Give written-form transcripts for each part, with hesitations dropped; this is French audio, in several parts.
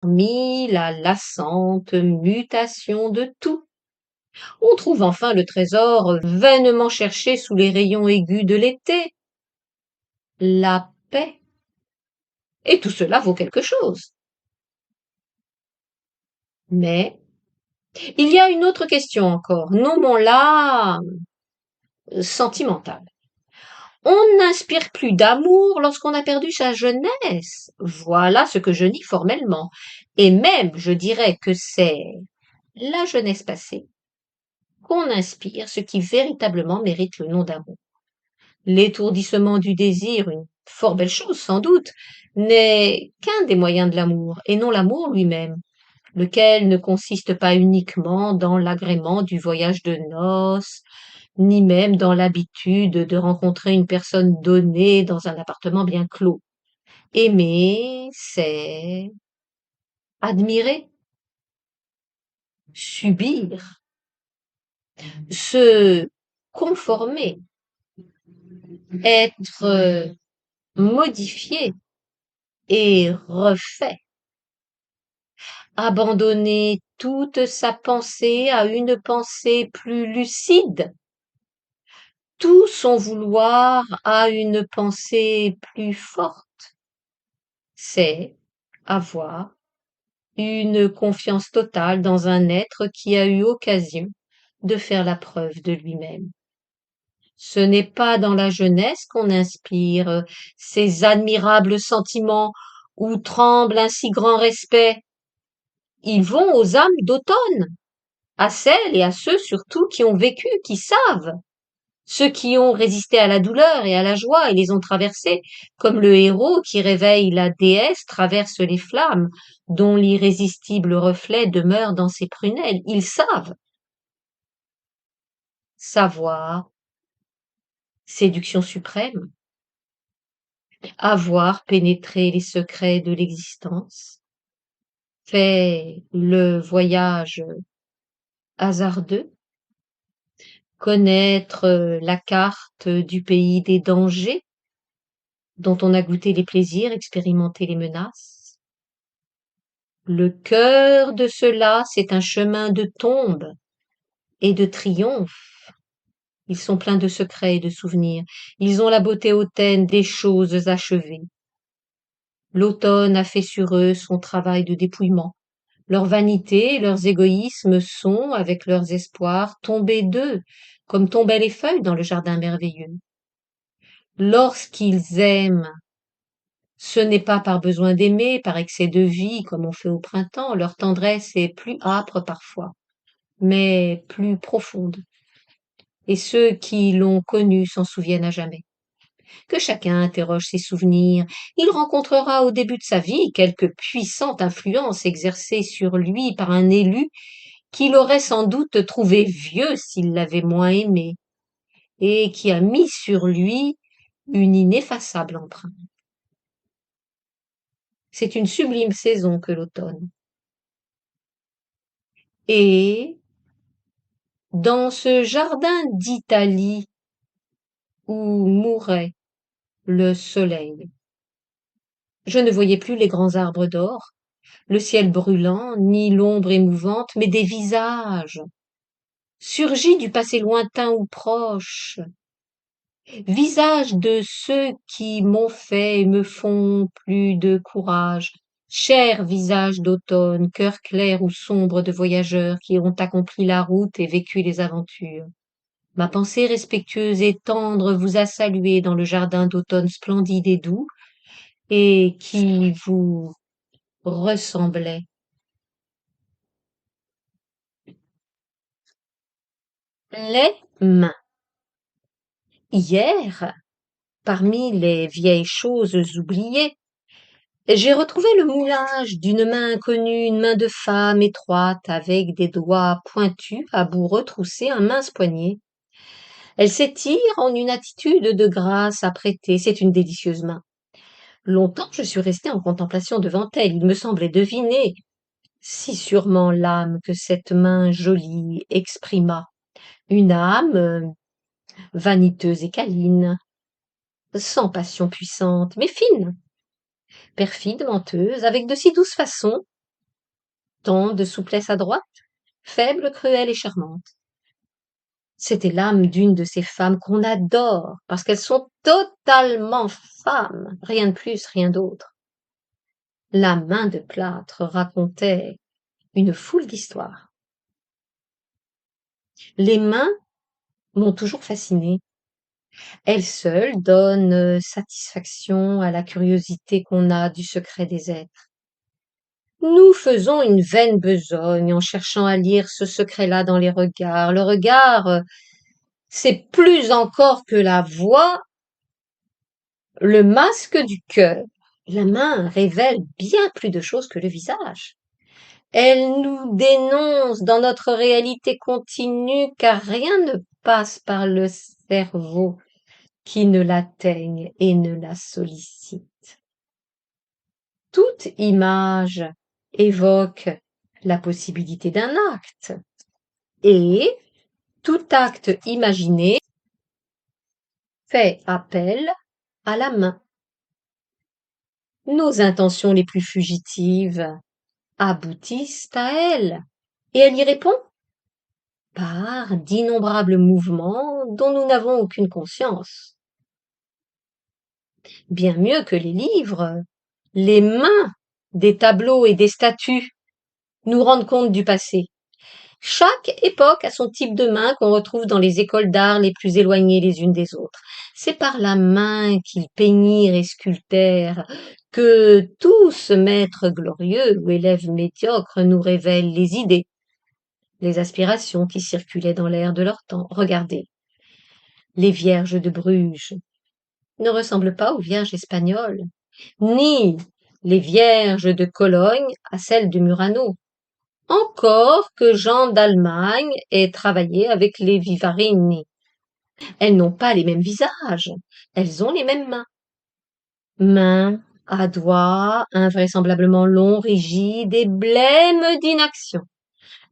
Parmi la lassante mutation de tout, on trouve enfin le trésor vainement cherché sous les rayons aigus de l'été, la paix. Et tout cela vaut quelque chose. Mais il y a une autre question encore, nommons-la sentimentale. On n'inspire plus d'amour lorsqu'on a perdu sa jeunesse. Voilà ce que je nie formellement. Et même, je dirais que c'est la jeunesse passée qu'on inspire ce qui véritablement mérite le nom d'amour. L'étourdissement du désir, une fort belle chose sans doute, n'est qu'un des moyens de l'amour, et non l'amour lui-même, lequel ne consiste pas uniquement dans l'agrément du voyage de noces, ni même dans l'habitude de rencontrer une personne donnée dans un appartement bien clos. Aimer, c'est admirer, subir, se conformer, être modifié et refait, abandonner toute sa pensée à une pensée plus lucide, tout son vouloir à une pensée plus forte. C'est avoir une confiance totale dans un être qui a eu occasion de faire la preuve de lui-même. Ce n'est pas dans la jeunesse qu'on inspire ces admirables sentiments où tremble un si grand respect. Ils vont aux âmes d'automne, à celles et à ceux surtout qui ont vécu, qui savent, ceux qui ont résisté à la douleur et à la joie et les ont traversés, comme le héros qui réveille la déesse traverse les flammes, dont l'irrésistible reflet demeure dans ses prunelles. Ils savent. Savoir, séduction suprême, avoir pénétré les secrets de l'existence, fait le voyage hasardeux, connaître la carte du pays des dangers, dont on a goûté les plaisirs, expérimenté les menaces. Le cœur de ceux-là, c'est un chemin de tombe et de triomphe. Ils sont pleins de secrets et de souvenirs. Ils ont la beauté hautaine des choses achevées. L'automne a fait sur eux son travail de dépouillement. Leur vanité, leurs égoïsmes sont, avec leurs espoirs, tombés d'eux, comme tombaient les feuilles dans le jardin merveilleux. Lorsqu'ils aiment, ce n'est pas par besoin d'aimer, par excès de vie, comme on fait au printemps, leur tendresse est plus âpre parfois, mais plus profonde. Et ceux qui l'ont connue s'en souviennent à jamais. Que chacun interroge ses souvenirs, il rencontrera au début de sa vie quelque puissante influence exercée sur lui par un élu qui l'aurait sans doute trouvé vieux s'il l'avait moins aimé, et qui a mis sur lui une ineffaçable empreinte. C'est une sublime saison que l'automne. Et dans ce jardin d'Italie où mourait le soleil, je ne voyais plus les grands arbres d'or, le ciel brûlant, ni l'ombre émouvante, mais des visages, surgis du passé lointain ou proche, visages de ceux qui m'ont fait et me font plus de courage, chers visages d'automne, cœurs clairs ou sombres de voyageurs qui ont accompli la route et vécu les aventures. Ma pensée respectueuse et tendre vous a salué dans le jardin d'automne splendide et doux, et qui vous ressemblait. Les mains. Hier, parmi les vieilles choses oubliées, j'ai retrouvé le moulage d'une main inconnue, une main de femme étroite, avec des doigts pointus, à bout retroussé, un mince poignet. Elle s'étire en une attitude de grâce apprêtée. C'est une délicieuse main. Longtemps je suis restée en contemplation devant elle. Il me semblait deviner si sûrement l'âme que cette main jolie exprima. Une âme vaniteuse et câline, sans passion puissante, mais fine, perfide, menteuse, avec de si douces façons tant de souplesse à droite, faible, cruelle et charmante. C'était l'âme d'une de ces femmes qu'on adore parce qu'elles sont totalement femmes, rien de plus, rien d'autre. La main de plâtre racontait une foule d'histoires. Les mains m'ont toujours fascinée. Elles seules donnent satisfaction à la curiosité qu'on a du secret des êtres. Nous faisons une vaine besogne en cherchant à lire ce secret-là dans les regards. Le regard, c'est plus encore que la voix, le masque du cœur. La main révèle bien plus de choses que le visage. Elle nous dénonce dans notre réalité continue car rien ne passe par le cerveau qui ne l'atteigne et ne la sollicite. Toute image évoque la possibilité d'un acte et tout acte imaginé fait appel à la main. Nos intentions les plus fugitives aboutissent à elle et elle y répond par d'innombrables mouvements dont nous n'avons aucune conscience. Bien mieux que les livres, les mains des tableaux et des statues nous rendent compte du passé. Chaque époque a son type de main qu'on retrouve dans les écoles d'art les plus éloignées les unes des autres. C'est par la main qu'ils peignirent et sculptèrent que tous maîtres glorieux ou élèves médiocres nous révèlent les idées, les aspirations qui circulaient dans l'air de leur temps. Regardez, les vierges de Bruges ne ressemblent pas aux vierges espagnoles, ni les vierges de Cologne à celles de Murano. Encore que Jean d'Allemagne ait travaillé avec les Vivarini. Elles n'ont pas les mêmes visages, elles ont les mêmes mains. Mains à doigts invraisemblablement longs, rigides et blêmes d'inaction.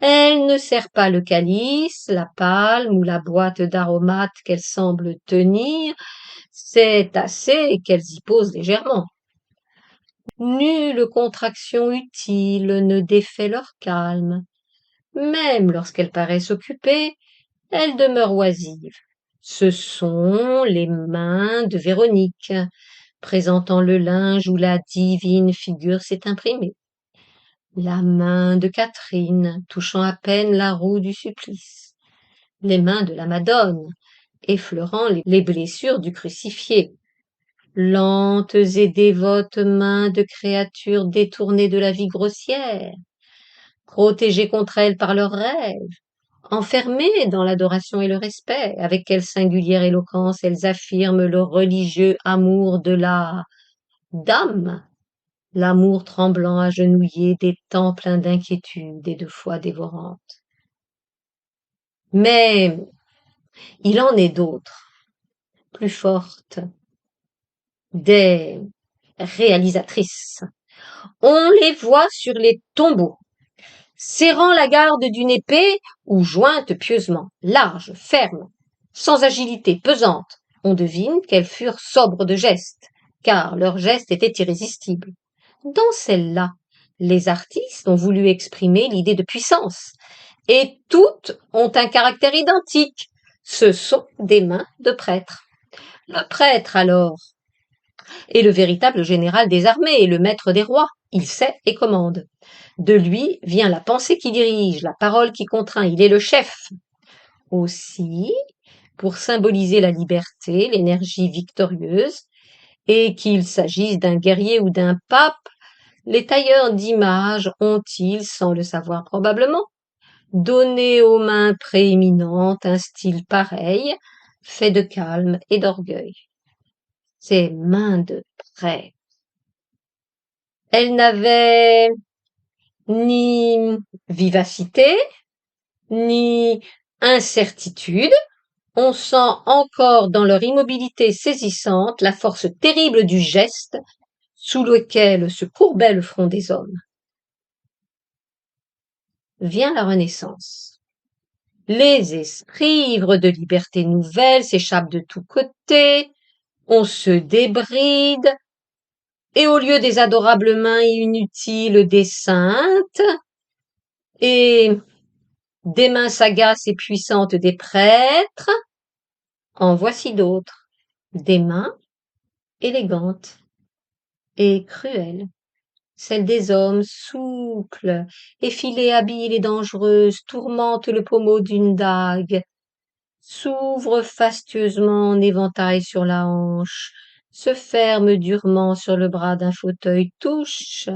Elles ne serrent pas le calice, la palme ou la boîte d'aromates qu'elles semblent tenir, c'est assez qu'elles y posent légèrement. Nulle contraction utile ne défait leur calme. Même lorsqu'elles paraissent occupées, elles demeurent oisives. Ce sont les mains de Véronique, présentant le linge où la divine figure s'est imprimée. La main de Catherine, touchant à peine la roue du supplice. Les mains de la Madone, effleurant les blessures du crucifié. Lentes et dévotes mains de créatures détournées de la vie grossière, protégées contre elles par leurs rêves, enfermées dans l'adoration et le respect, avec quelle singulière éloquence elles affirment le religieux amour de la dame, l'amour tremblant agenouillé des temps pleins d'inquiétude et de foi dévorante. Mais il en est d'autres, plus fortes, des réalisatrices. On les voit sur les tombeaux, serrant la garde d'une épée ou jointe pieusement, large, ferme, sans agilité, pesante. On devine qu'elles furent sobres de gestes, car leurs gestes étaient irrésistibles. Dans celle-là, les artistes ont voulu exprimer l'idée de puissance, et toutes ont un caractère identique. Ce sont des mains de prêtres. Le prêtre, alors, est le véritable général des armées et le maître des rois. Il sait et commande. De lui vient la pensée qui dirige, la parole qui contraint. Il est le chef. Aussi, pour symboliser la liberté, l'énergie victorieuse, et qu'il s'agisse d'un guerrier ou d'un pape, les tailleurs d'images ont-ils, sans le savoir probablement, donné aux mains prééminentes un style pareil, fait de calme et d'orgueil. Ces mains de prêtre. Elles n'avaient ni vivacité, ni incertitude. On sent encore dans leur immobilité saisissante la force terrible du geste sous lequel se courbait le front des hommes. Vient la Renaissance. Les esprits ivres de liberté nouvelle s'échappent de tous côtés, on se débride, et au lieu des adorables mains inutiles des saintes, Et des mains sagaces et puissantes des prêtres, en voici d'autres, des mains élégantes et cruelles, celles des hommes souples, effilées, habiles et dangereuses, tourmentent le pommeau d'une dague, s'ouvrent fastueusement en éventail sur la hanche, se ferment durement sur le bras d'un fauteuil, touchent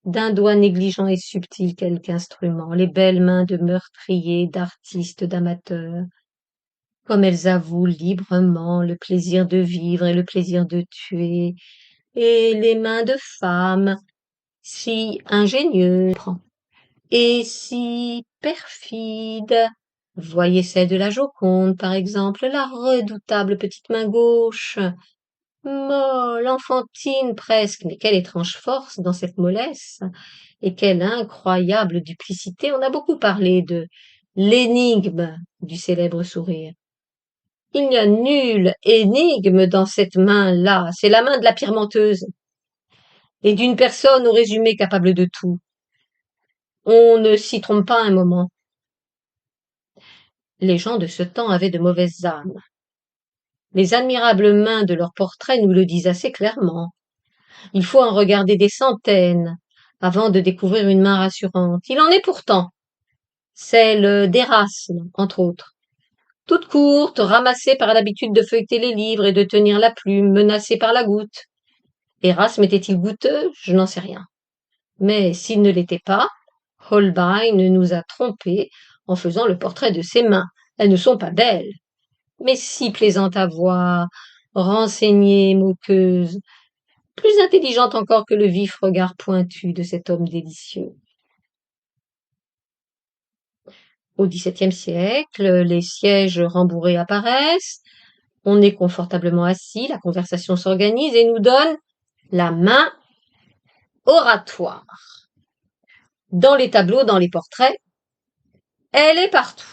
d'un doigt négligent et subtil quelque instrument, les belles mains de meurtriers, d'artistes, d'amateurs, comme elles avouent librement le plaisir de vivre et le plaisir de tuer, et les mains de femmes, si ingénieuses et si perfides. Voyez celle de la Joconde, par exemple, la redoutable petite main gauche, molle, enfantine presque, mais quelle étrange force dans cette mollesse, et quelle incroyable duplicité. On a beaucoup parlé de l'énigme du célèbre sourire. Il n'y a nulle énigme dans cette main-là, c'est la main de la pierre menteuse, et d'une personne au résumé capable de tout. On ne s'y trompe pas un moment. Les gens de ce temps avaient de mauvaises âmes. Les admirables mains de leurs portraits nous le disent assez clairement. Il faut en regarder des centaines avant de découvrir une main rassurante. Il en est pourtant celle d'Érasme, entre autres. Toute courte, ramassée par l'habitude de feuilleter les livres et de tenir la plume, menacée par la goutte. Érasme était-il goutteux? Je n'en sais rien. Mais s'il ne l'était pas, Holbein nous a trompés en faisant le portrait de ses mains. Elles ne sont pas belles, mais si plaisantes à voir, renseignées, moqueuses, plus intelligentes encore que le vif regard pointu de cet homme délicieux. Au XVIIe siècle, les sièges rembourrés apparaissent, on est confortablement assis, la conversation s'organise et nous donne la main oratoire. Dans les tableaux, dans les portraits, elle est partout,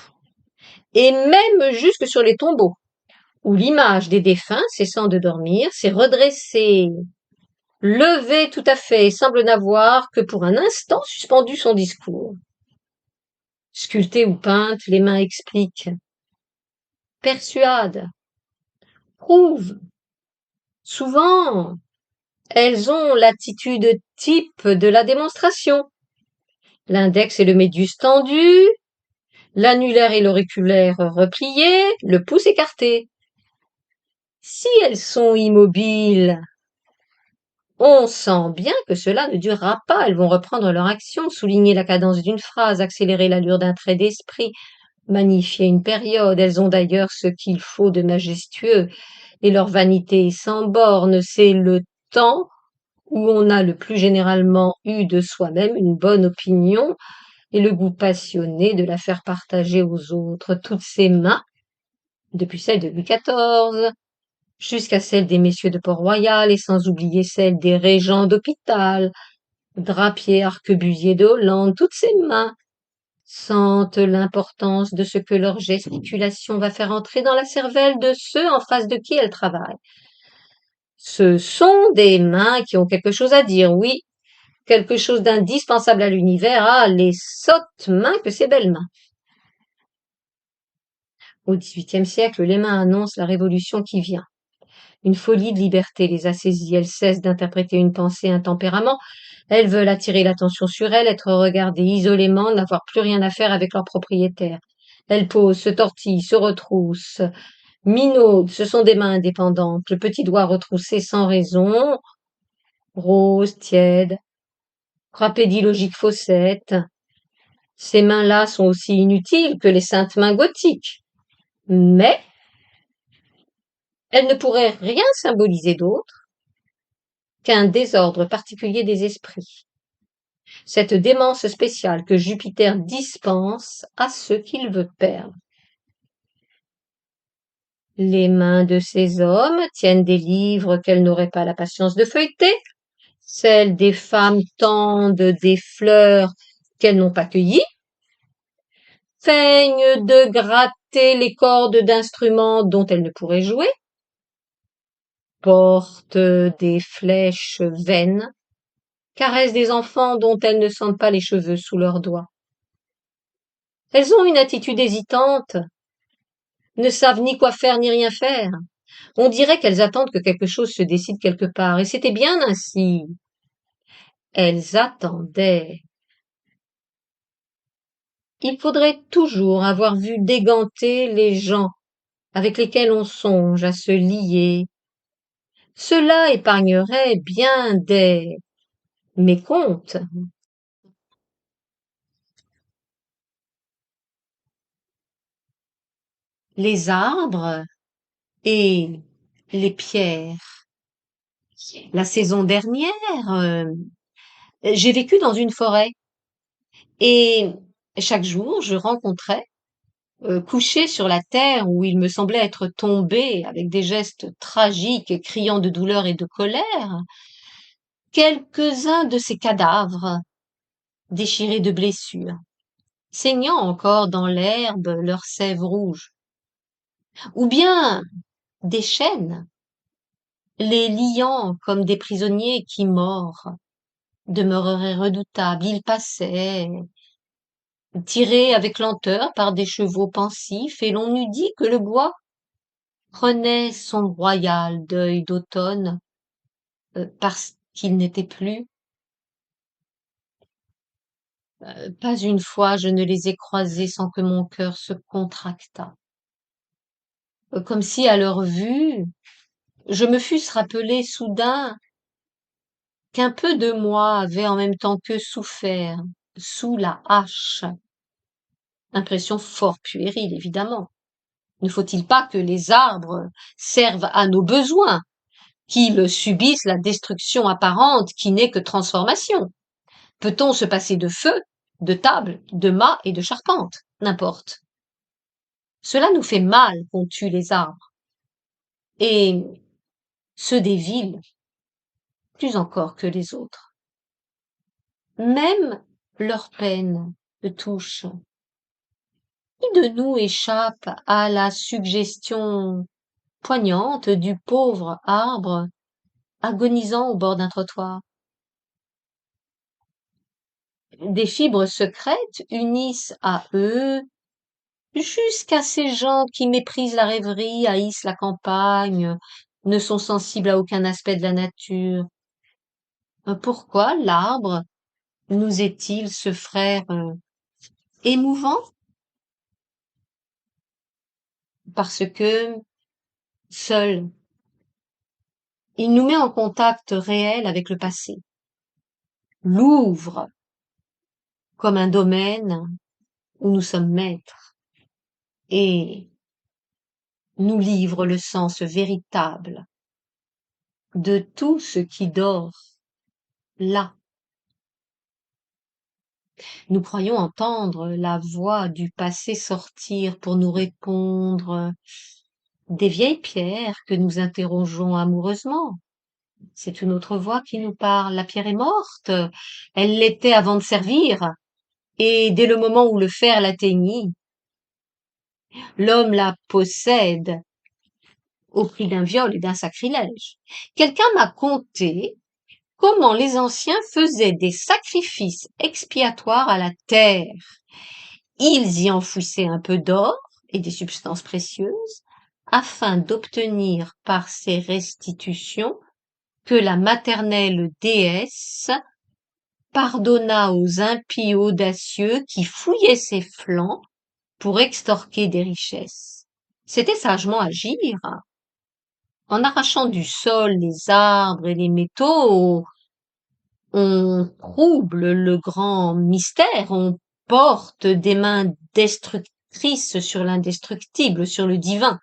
et même jusque sur les tombeaux, où l'image des défunts, cessant de dormir, s'est redressée, levée tout à fait, et semble n'avoir que pour un instant suspendu son discours. Sculptées ou peintes, les mains expliquent, persuadent, prouvent. Souvent, elles ont l'attitude type de la démonstration. L'index et le médius tendus, l'annulaire et l'auriculaire repliés, le pouce écarté. Si elles sont immobiles, on sent bien que cela ne durera pas. Elles vont reprendre leur action, souligner la cadence d'une phrase, accélérer l'allure d'un trait d'esprit, magnifier une période. Elles ont d'ailleurs ce qu'il faut de majestueux, et leur vanité est sans borne. C'est le temps où on a le plus généralement eu de soi-même une bonne opinion et le goût passionné de la faire partager aux autres. Toutes ces mains, depuis celle de Louis XIV, jusqu'à celle des messieurs de Port-Royal, et sans oublier celle des régents d'hôpital, Drapier, Arquebusier de Hollande, toutes ces mains sentent l'importance de ce que leur gesticulation va faire entrer dans la cervelle de ceux en face de qui elles travaillent. Ce sont des mains qui ont quelque chose à dire, oui, quelque chose d'indispensable à l'univers. Ah, les sottes mains que ces belles mains. Au XVIIIe siècle, les mains annoncent la révolution qui vient. Une folie de liberté les a saisies. Elles cessent d'interpréter une pensée, un tempérament. Elles veulent attirer l'attention sur elles, être regardées isolément, n'avoir plus rien à faire avec leur propriétaire. Elles posent, se tortillent, se retroussent, minaudent. Ce sont des mains indépendantes. Le petit doigt retroussé sans raison, rose, tiède, frappé d'illogique faussette. Ces mains-là sont aussi inutiles que les saintes mains gothiques. Mais elles ne pourraient rien symboliser d'autre qu'un désordre particulier des esprits, cette démence spéciale que Jupiter dispense à ceux qu'il veut perdre. Les mains de ces hommes tiennent des livres qu'elles n'auraient pas la patience de feuilleter, celles des femmes tendent des fleurs qu'elles n'ont pas cueillies, feignent de gratter les cordes d'instruments dont elles ne pourraient jouer, portent des flèches vaines, caressent des enfants dont elles ne sentent pas les cheveux sous leurs doigts. Elles ont une attitude hésitante, ne savent ni quoi faire ni rien faire. On dirait qu'elles attendent que quelque chose se décide quelque part, et c'était bien ainsi. Elles attendaient. Il faudrait toujours avoir vu déganter les gens avec lesquels on songe à se lier. Cela épargnerait bien des mécomptes. Les arbres et les pierres. La saison dernière, j'ai vécu dans une forêt et chaque jour je rencontrais, couché sur la terre où il me semblait être tombé avec des gestes tragiques et criant de douleur et de colère, quelques-uns de ces cadavres déchirés de blessures, saignant encore dans l'herbe leur sève rouge, ou bien des chaînes, les liant comme des prisonniers qui, morts, demeureraient redoutables. Ils passaient, tirés avec lenteur par des chevaux pensifs, et l'on eût dit que le bois prenait son royal deuil d'automne, parce qu'il n'était plus. Pas une fois je ne les ai croisés sans que mon cœur se contractât, comme si à leur vue je me fusse rappelé soudain qu'un peu de moi avait en même temps qu'eux souffert sous la hache. Impression fort puérile, évidemment. Ne faut-il pas que les arbres servent à nos besoins, qu'ils subissent la destruction apparente qui n'est que transformation? Peut-on se passer de feu, de table, de mât et de charpente? N'importe. Cela nous fait mal qu'on tue les arbres, et ceux des villes, plus encore que les autres. Même leur peine me touche. Qui de nous échappe à la suggestion poignante du pauvre arbre agonisant au bord d'un trottoir? Des fibres secrètes unissent à eux jusqu'à ces gens qui méprisent la rêverie, haïssent la campagne, ne sont sensibles à aucun aspect de la nature. Pourquoi l'arbre nous est-il ce frère émouvant? Parce que seul, il nous met en contact réel avec le passé, l'ouvre comme un domaine où nous sommes maîtres et nous livre le sens véritable de tout ce qui dort là. Nous croyons entendre la voix du passé sortir pour nous répondre, des vieilles pierres que nous interrogeons amoureusement. C'est une autre voix qui nous parle. La pierre est morte, elle l'était avant de servir, et dès le moment où le fer l'atteignit, l'homme la possède au prix d'un viol et d'un sacrilège. Quelqu'un m'a conté comment les anciens faisaient des sacrifices expiatoires à la terre. Ils y enfouissaient un peu d'or et des substances précieuses afin d'obtenir par ces restitutions que la maternelle déesse pardonnât aux impies audacieux qui fouillaient ses flancs pour extorquer des richesses. C'était sagement agir. En arrachant du sol les arbres et les métaux, on trouble le grand mystère, on porte des mains destructrices sur l'indestructible, sur le divin.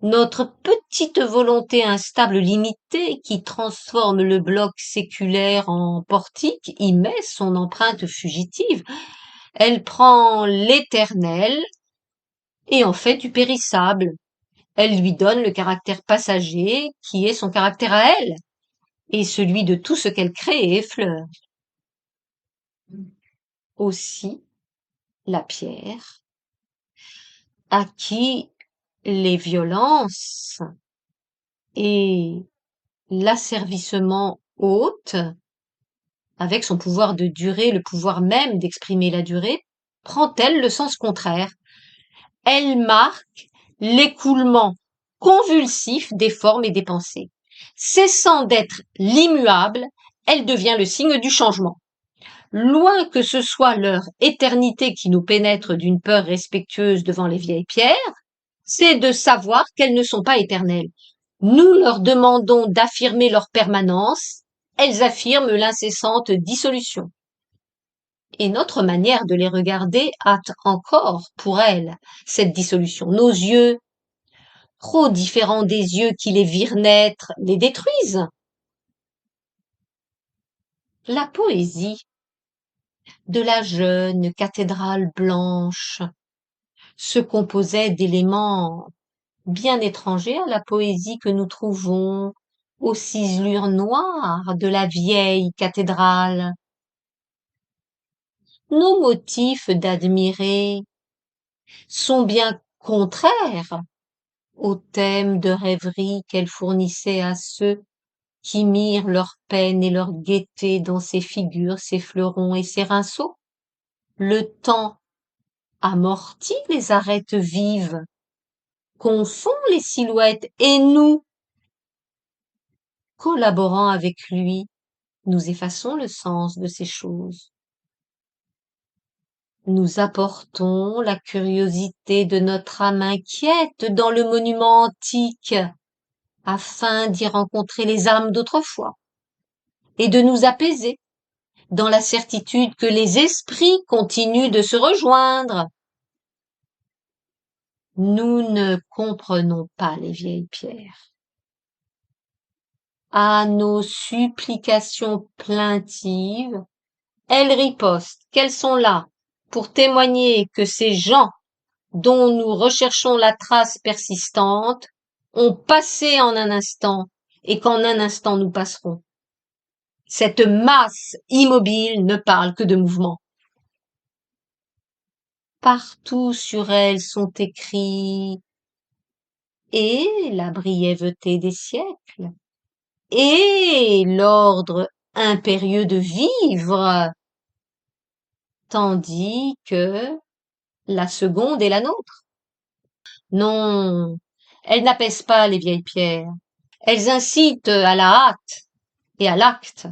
Notre petite volonté instable limitée qui transforme le bloc séculaire en portique y met son empreinte fugitive. Elle prend l'éternel et en fait du périssable. Elle lui donne le caractère passager qui est son caractère à elle et celui de tout ce qu'elle crée et effleure. Aussi la pierre, à qui les violences et l'asservissement ôtent, avec son pouvoir de durée, le pouvoir même d'exprimer la durée, prend-elle le sens contraire. Elle marque l'écoulement convulsif des formes et des pensées. Cessant d'être l'immuable, elle devient le signe du changement. Loin que ce soit leur éternité qui nous pénètre d'une peur respectueuse devant les vieilles pierres, c'est de savoir qu'elles ne sont pas éternelles. Nous leur demandons d'affirmer leur permanence, elles affirment l'incessante dissolution. Et notre manière de les regarder hâte encore pour elles cette dissolution. Nos yeux, trop différents des yeux qui les virent naître, les détruisent. La poésie de la jeune cathédrale blanche se composait d'éléments bien étrangers à la poésie que nous trouvons aux ciselures noires de la vieille cathédrale. Nos motifs d'admirer sont bien contraires au thème de rêverie qu'elle fournissait à ceux qui mirent leur peine et leur gaieté dans ses figures, ses fleurons et ses rinceaux. Le temps amortit les arêtes vives, confond les silhouettes, et nous, collaborant avec lui, nous effaçons le sens de ces choses. Nous apportons la curiosité de notre âme inquiète dans le monument antique, afin d'y rencontrer les âmes d'autrefois, et de nous apaiser dans la certitude que les esprits continuent de se rejoindre. Nous ne comprenons pas les vieilles pierres. À nos supplications plaintives, elles ripostent qu'elles sont là pour témoigner que ces gens dont nous recherchons la trace persistante ont passé en un instant et qu'en un instant nous passerons. Cette masse immobile ne parle que de mouvement. Partout sur elle sont écrits et la brièveté des siècles, et l'ordre impérieux de vivre, tandis que la seconde est la nôtre. Non, elles n'apaisent pas les vieilles pierres, elles incitent à la hâte et à l'acte.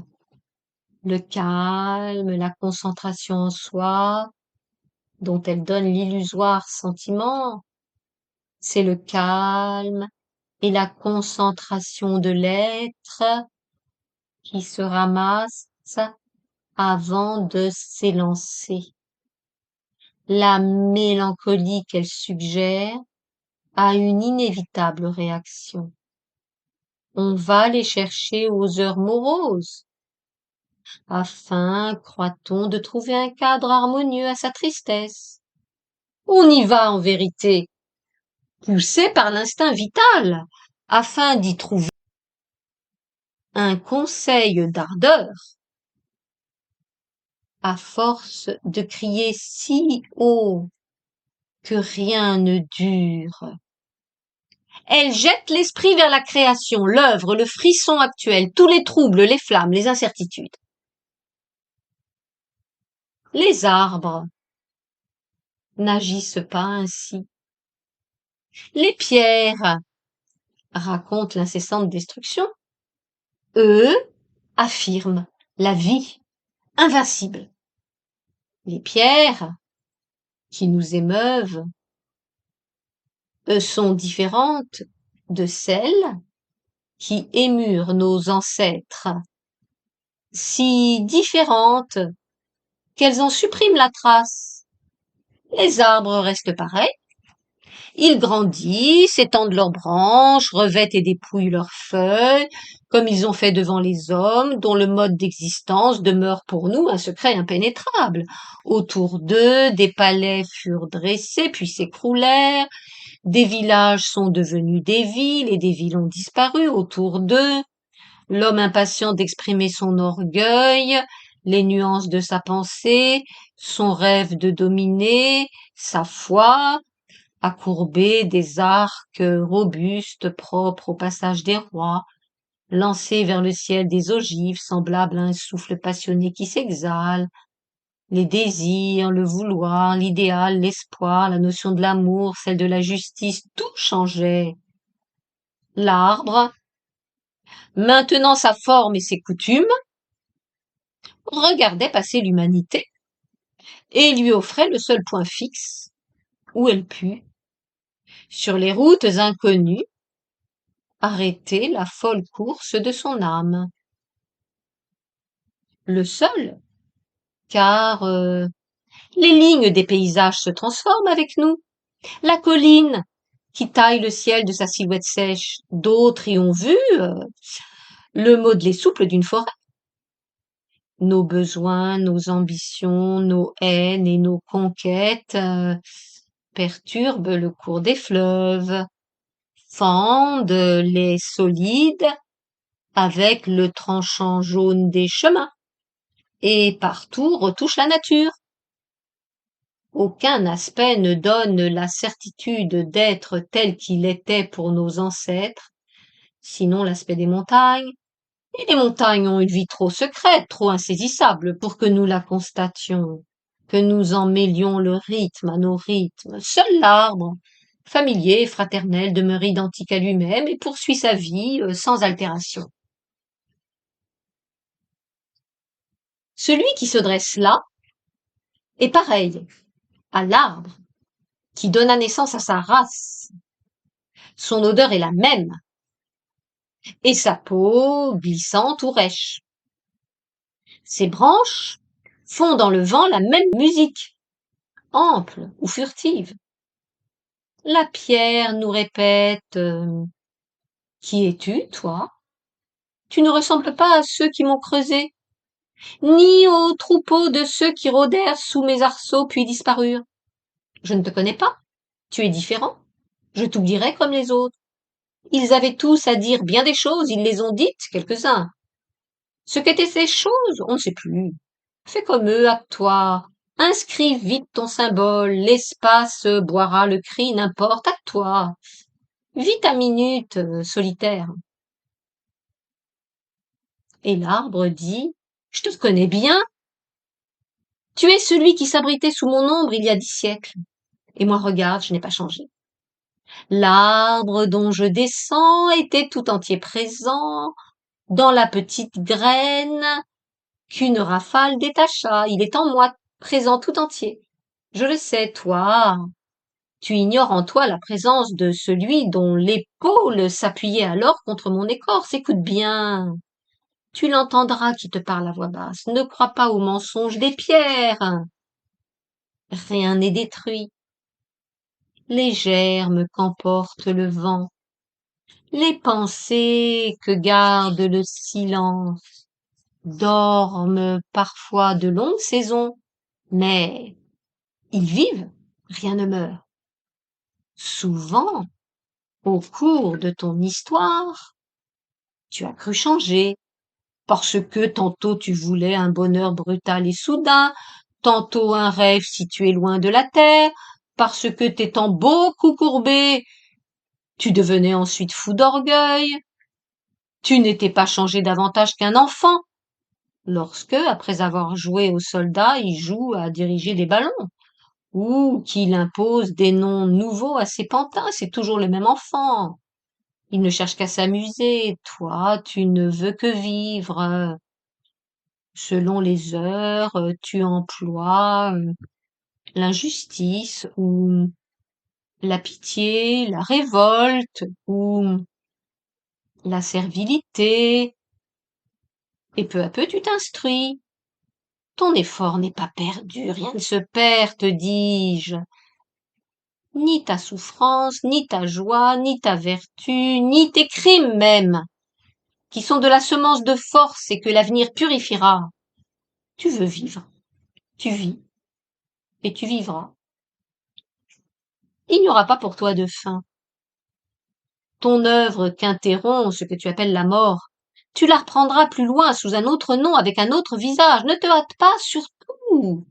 Le calme, la concentration en soi, dont elles donnent l'illusoire sentiment, c'est le calme et la concentration de l'être qui se ramasse avant de s'élancer. La mélancolie qu'elle suggère a une inévitable réaction. On va les chercher aux heures moroses, afin, croit-on, de trouver un cadre harmonieux à sa tristesse. On y va en vérité, poussé par l'instinct vital, afin d'y trouver un conseil d'ardeur. À force de crier si haut que rien ne dure, elle jette l'esprit vers la création, l'œuvre, le frisson actuel, tous les troubles, les flammes, les incertitudes. Les arbres n'agissent pas ainsi. Les pierres racontent l'incessante destruction. Eux affirment la vie invincible. Les pierres qui nous émeuvent sont différentes de celles qui émurent nos ancêtres, si différentes qu'elles en suppriment la trace. Les arbres restent pareils. Ils grandissent, étendent leurs branches, revêtent et dépouillent leurs feuilles, comme ils ont fait devant les hommes, dont le mode d'existence demeure pour nous un secret impénétrable. Autour d'eux, des palais furent dressés, puis s'écroulèrent, des villages sont devenus des villes, et des villes ont disparu autour d'eux. L'homme impatient d'exprimer son orgueil, les nuances de sa pensée, son rêve de dominer, sa foi, à courber des arcs robustes propres au passage des rois, lancés vers le ciel des ogives, semblables à un souffle passionné qui s'exhale. Les désirs, le vouloir, l'idéal, l'espoir, la notion de l'amour, celle de la justice, tout changeait. L'arbre, maintenant sa forme et ses coutumes, regardait passer l'humanité et lui offrait le seul point fixe où elle put, sur les routes inconnues, arrêter la folle course de son âme. Le seul, car les lignes des paysages se transforment avec nous. La colline qui taille le ciel de sa silhouette sèche, d'autres y ont vu le modelé souple d'une forêt. Nos besoins, nos ambitions, nos haines et nos conquêtes perturbent le cours des fleuves, fendent les solides avec le tranchant jaune des chemins, et partout retouchent la nature. Aucun aspect ne donne la certitude d'être tel qu'il était pour nos ancêtres, sinon l'aspect des montagnes. Et les montagnes ont une vie trop secrète, trop insaisissable pour que nous la constations, que nous en mêlions le rythme à nos rythmes. Seul l'arbre, familier, fraternel, demeure identique à lui-même et poursuit sa vie sans altération. Celui qui se dresse là est pareil à l'arbre qui donna naissance à sa race. Son odeur est la même, et sa peau glissante ou rêche. Ses branches font dans le vent la même musique, ample ou furtive. La pierre nous répète Qui es-tu, toi? Tu ne ressembles pas à ceux qui m'ont creusé, ni au troupeau de ceux qui rôdèrent sous mes arceaux puis disparurent. Je ne te connais pas, tu es différent, je t'oublierai comme les autres. Ils avaient tous à dire bien des choses, ils les ont dites, quelques-uns. Ce qu'étaient ces choses, on ne sait plus. Fais comme eux, hâte-toi. Inscris vite ton symbole, l'espace boira le cri, n'importe, hâte-toi. Vis ta minute, solitaire. Et l'arbre dit, je te connais bien. Tu es celui qui s'abritait sous mon ombre il y a 10 siècles. Et moi, regarde, je n'ai pas changé. L'arbre dont je descends était tout entier présent dans la petite graine qu'une rafale détacha. Il est en moi, présent tout entier. Je le sais, toi. Tu ignores en toi la présence de celui dont l'épaule s'appuyait alors contre mon écorce. Écoute bien. Tu l'entendras qui te parle à voix basse. Ne crois pas aux mensonges des pierres. Rien n'est détruit. Les germes qu'emporte le vent, les pensées que garde le silence, dorment parfois de longues saisons, mais ils vivent, rien ne meurt. Souvent, au cours de ton histoire, tu as cru changer, parce que tantôt tu voulais un bonheur brutal et soudain, tantôt un rêve situé loin de la terre, parce que t'étant beaucoup courbé, tu devenais ensuite fou d'orgueil, tu n'étais pas changé davantage qu'un enfant, lorsque, après avoir joué au soldat, il joue à diriger des ballons, ou qu'il impose des noms nouveaux à ses pantins, c'est toujours le même enfant. Il ne cherche qu'à s'amuser, toi, tu ne veux que vivre. Selon les heures, tu emploies l'injustice ou la pitié, la révolte ou la servilité, et peu à peu tu t'instruis. Ton effort n'est pas perdu, rien ne se perd, te dis-je. Ni ta souffrance, ni ta joie, ni ta vertu, ni tes crimes même, qui sont de la semence de force et que l'avenir purifiera. Tu veux vivre, tu vis, et tu vivras. Il n'y aura pas pour toi de fin. Ton œuvre qu'interrompt ce que tu appelles la mort, tu la reprendras plus loin sous un autre nom, avec un autre visage. Ne te hâte pas, surtout.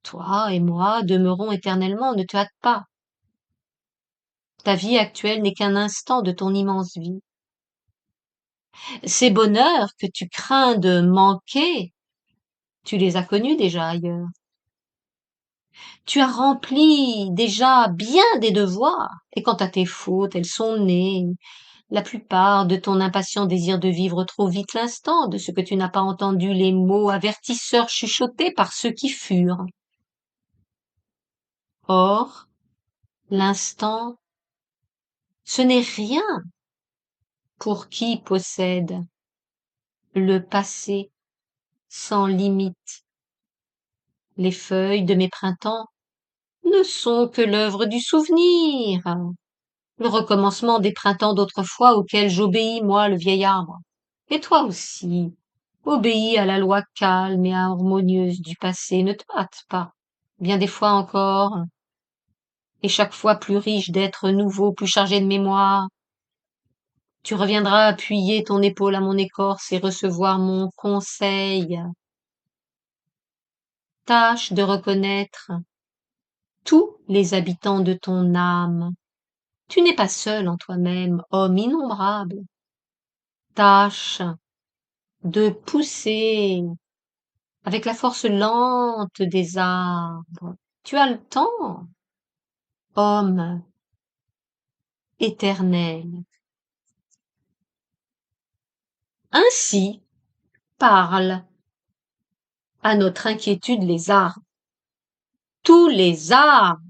Toi et moi demeurons éternellement, ne te hâte pas. Ta vie actuelle n'est qu'un instant de ton immense vie. Ces bonheurs que tu crains de manquer, Tu les as connus déjà ailleurs. Tu as rempli déjà bien des devoirs, et quant à tes fautes, elles sont nées, la plupart de ton impatient désir de vivre trop vite l'instant, de ce que tu n'as pas entendu les mots avertisseurs chuchotés par ceux qui furent. Or, l'instant, ce n'est rien pour qui possède le passé sans limite. Les feuilles de mes printemps ne sont que l'œuvre du souvenir, le recommencement des printemps d'autrefois auxquels j'obéis, moi, le vieil arbre. Et toi aussi, obéis à la loi calme et harmonieuse du passé, ne te hâte pas. Bien des fois encore, et chaque fois plus riche d'êtres nouveaux, plus chargé de mémoire, tu reviendras appuyer ton épaule à mon écorce et recevoir mon conseil. Tâche de reconnaître tous les habitants de ton âme. Tu n'es pas seul en toi-même, homme innombrable. Tâche de pousser avec la force lente des arbres. Tu as le temps, homme éternel. Ainsi parlent à notre inquiétude les arbres. Tous les arbres